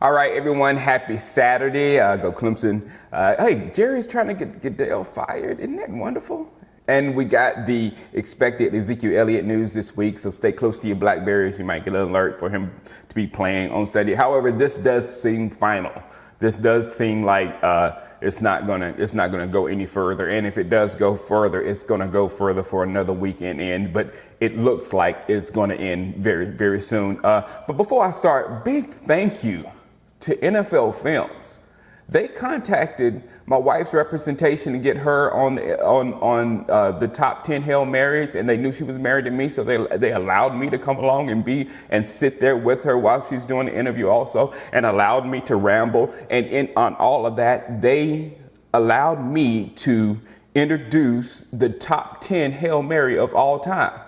All right, everyone, happy Saturday. Go Clemson. Hey, Jerry's trying to get Dale fired. Isn't that wonderful? And we got the expected Ezekiel Elliott news this week, so stay close to your Blackberries. You might get an alert for him to be playing on Saturday. However, this does seem final. This does seem like it's not gonna go any further. And if it does go further, it's gonna go further for another weekend end. But it looks like it's gonna end very, very soon. But before I start, big thank you to NFL Films. They contacted my wife's representation to get her on the top 10 Hail Marys, and they knew she was married to me, so they allowed me to come along and sit there with her while she's doing the interview also, and allowed me to ramble. And on all of that, they allowed me to introduce the top 10 Hail Mary of all time,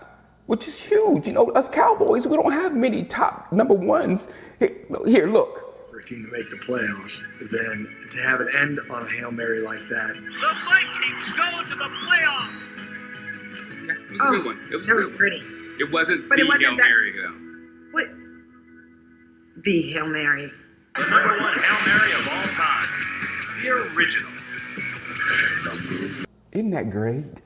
which is huge. You know, us Cowboys, we don't have many top number ones. Here, look. Team to make the playoffs, then to have it end on a Hail Mary like that. The Vikings go to the playoffs. Yeah, it was a good one. It was pretty. It wasn't But the it wasn't Hail that- Mary, though. What? The Hail Mary. The number one Hail Mary of all time. The original. Isn't that great?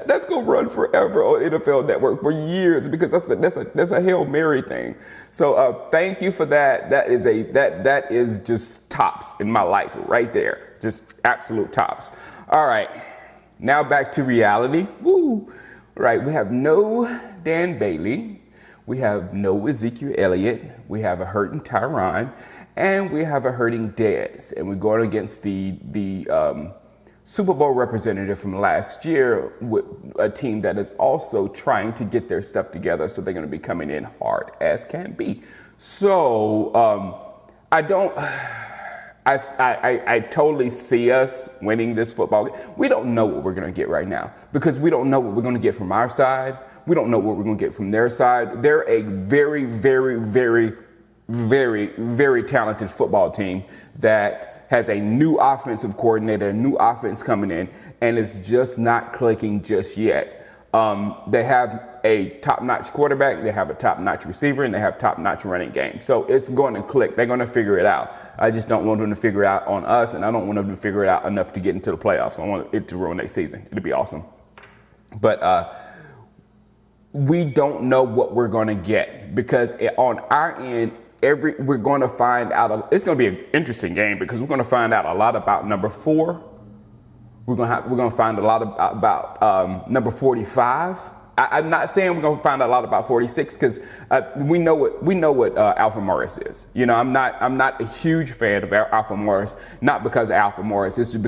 That's gonna run forever on NFL Network for years, because that's a Hail Mary thing. So thank you for that. That is just tops in my life right there. Just absolute tops. All right, now back to reality. Woo! Right, we have no Dan Bailey, we have no Ezekiel Elliott, we have a hurting Tyron, and we have a hurting Dez, and we're going against the Super Bowl representative from last year with a team that is also trying to get their stuff together, so they're going to be coming in hard as can be. So I totally see us winning this football game. We don't know what we're going to get right now, because we don't know what we're going to get from our side. We don't know what we're going to get from their side. They're a very, very, very, very, very talented football team that has a new offensive coordinator, a new offense coming in, and it's just not clicking just yet. They have a top-notch quarterback, they have a top-notch receiver, and they have top-notch running game. So it's going to click. They're going to figure it out. I just don't want them to figure it out on us, and I don't want them to figure it out enough to get into the playoffs. I want it to ruin next season. It'll be awesome. But we don't know what we're going to get, because on our end, we're going to find out. It's going to be an interesting game, because we're going to find out a lot about number 4. We're going to find a lot about number 45. I'm not saying we're going to find out a lot about 46, because we know what Alfred Morris is. You know, I'm not a huge fan of Alfred Morris, not because of Alfred Morris. It's just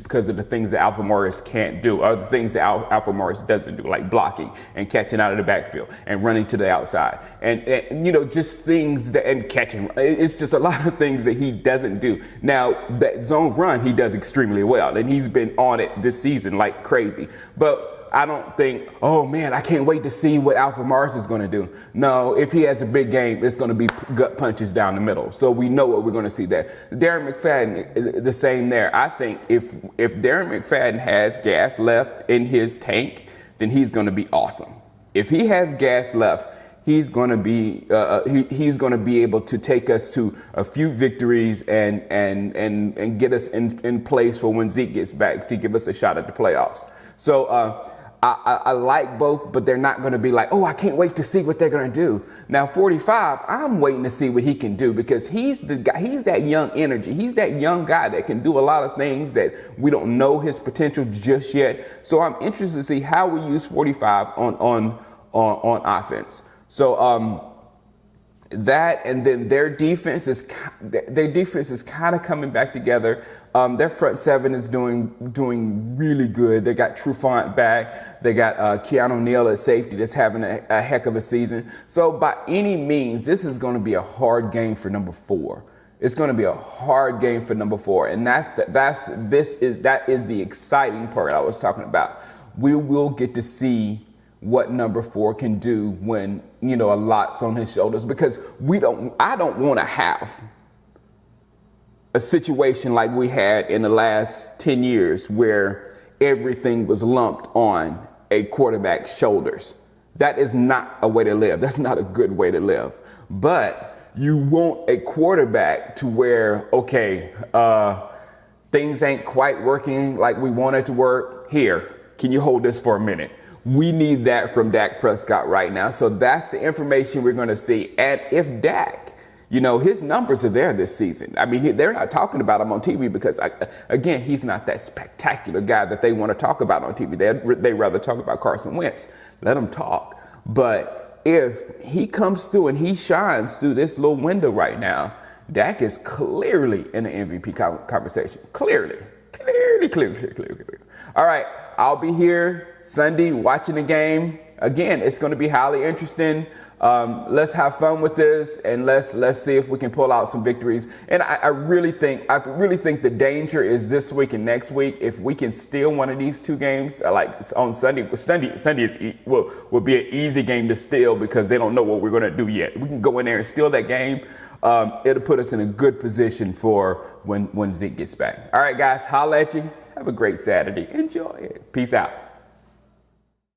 because of the things that Alfred Morris can't do, or the things that Alfred Morris doesn't do, like blocking and catching out of the backfield and running to the outside, and you know, just things that, and catching. It's just a lot of things that he doesn't do. Now, that zone run he does extremely well, and he's been on it this season like crazy. But I don't think, oh man, I can't wait to see what Alfred Morris is going to do. No, if he has a big game, it's going to be gut punches down the middle. So we know what we're going to see there. Darren McFadden is the same there. I think if Darren McFadden has gas left in his tank, then he's going to be awesome. If he has gas left, he's going to be he's going to be able to take us to a few victories and get us in place for when Zeke gets back, to give us a shot at the playoffs. So I like both, but they're not going to be like, oh, I can't wait to see what they're going to do. Now, 45, I'm waiting to see what he can do, because he's the guy. He's that young energy. He's that young guy that can do a lot of things that we don't know his potential just yet. So I'm interested to see how we use 45 on offense. So that, and then their defense is kind of coming back together. Their front seven is doing really good. They got Trufant back. They got Keanu Neal at safety, that's having a heck of a season. So by any means, this is going to be a hard game for number 4. It's going to be a hard game for number 4, and that is the exciting part I was talking about. We will get to see what number 4 can do when, you know, a lot's on his shoulders, because I don't want to have a situation like we had in the last 10 years where everything was lumped on a quarterback's shoulders. That is not a way to live. That's not a good way to live. But you want a quarterback to where, okay, things ain't quite working like we want it to work. Here, can you hold this for a minute? We need that from Dak Prescott right now. So that's the information we're going to see. And if Dak, his numbers are there this season. I mean, they're not talking about him on TV because, again, he's not that spectacular guy that they want to talk about on TV. They rather talk about Carson Wentz. Let him talk. But if he comes through and he shines through this little window right now, Dak is clearly in the MVP conversation. Clearly. All right, I'll be here Sunday watching the game. Again, it's going to be highly interesting. Let's have fun with this, and let's see if we can pull out some victories. And I really think the danger is this week and next week. If we can steal one of these two games, like on Sunday will be an easy game to steal because they don't know what we're going to do yet. We can go in there and steal that game. It'll put us in a good position for when Zeke gets back. All right, guys, holla at you. Have a great Saturday. Enjoy it. Peace out.